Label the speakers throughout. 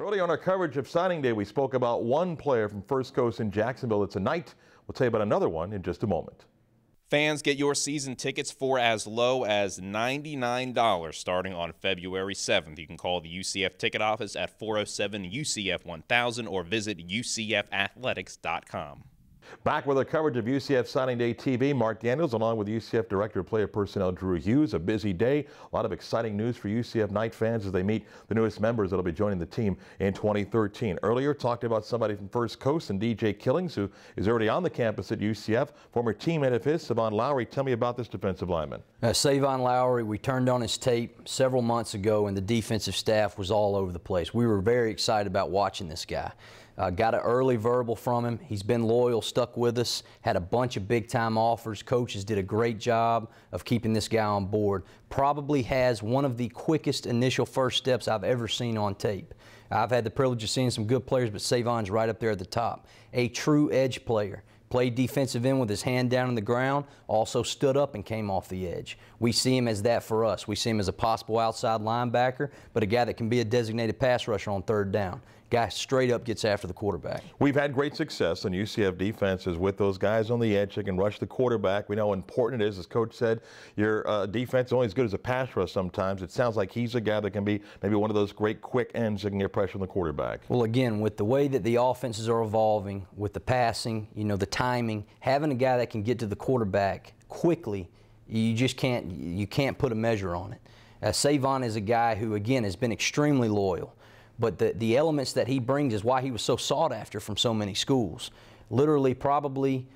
Speaker 1: Early on our coverage of signing day, we spoke about one player from First Coast in Jacksonville. It's tonight. We'll tell you about another one in just a moment.
Speaker 2: Fans get your season tickets for as low as $99 starting on February 7th. You can call the UCF ticket office at 407-UCF-1000 or visit UCFathletics.com.
Speaker 1: Back with our coverage of UCF Signing Day TV, Marc Daniels along with UCF Director of Player Personnel Drew Hughes. A busy day, a lot of exciting news for UCF Knight fans as they meet the newest members that will be joining the team in 2013. Earlier, talked about somebody from First Coast and DJ Killings, who is already on the campus at UCF. Former teammate of his, Seyvon Lowry. Tell me about this defensive lineman.
Speaker 3: Seyvon Lowry, we turned on his tape several months ago, and the defensive staff was all over the place. We were very excited about watching this guy. Got an early verbal from him. He's been loyal, stuck with us, had a bunch of big-time offers. Coaches did a great job of keeping this guy on board. Probably has one of the quickest initial first steps I've ever seen on tape. I've had the privilege of seeing some good players, but Seyvon's right up there at the top. A true edge player. Played defensive end with his hand down on the ground, also stood up and came off the edge. We see him as that for us. We see him as a possible outside linebacker, but a guy that can be a designated pass rusher on third down. Guy straight up gets after the quarterback.
Speaker 1: We've had great success on UCF defenses with those guys on the edge that can rush the quarterback. We know how important it is, as Coach said, your defense is only as good as a pass rush sometimes. It sounds like he's a guy that can be maybe one of those great quick ends that can get pressure on the quarterback.
Speaker 3: Well, again, with the way that the offenses are evolving, with the passing, you know, the timing, having a guy that can get to the quarterback quickly, you just can't put a measure on it. Seyvon is a guy who, again, has been extremely loyal. But the elements that he brings is why he was so sought after from so many schools. Literally probably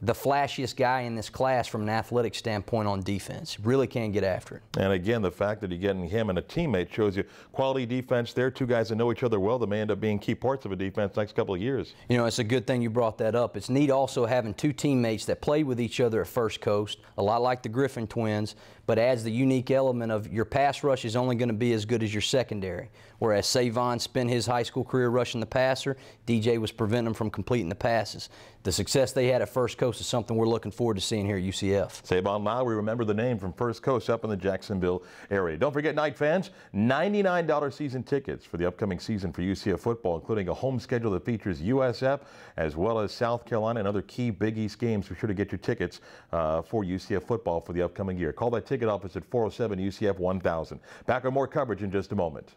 Speaker 3: the flashiest guy in this class from an athletic standpoint on defense. Really can get after it. And
Speaker 1: again, the fact that you're getting him and a teammate shows you quality defense there. Two guys that know each other well that may end up being key parts of a defense next couple of years.
Speaker 3: You know, it's a good thing you brought that up. It's neat also having two teammates that played with each other at First Coast, a lot like the Griffin twins, but adds the unique element of your pass rush is only going to be as good as your secondary. Whereas Seyvon spent his high school career rushing the passer, DJ was preventing him from completing the passes. The success they had at First Coast is something we're looking forward to seeing here at UCF.
Speaker 1: Seyvon Lowry, remember the name from First Coast up in the Jacksonville area. Don't forget, Knight fans, $99 season tickets for the upcoming season for UCF football, including a home schedule that features USF as well as South Carolina and other key Big East games. Be sure to get your tickets for UCF football for the upcoming year. Call that ticket office at 407-UCF-1000. Back with more coverage in just a moment.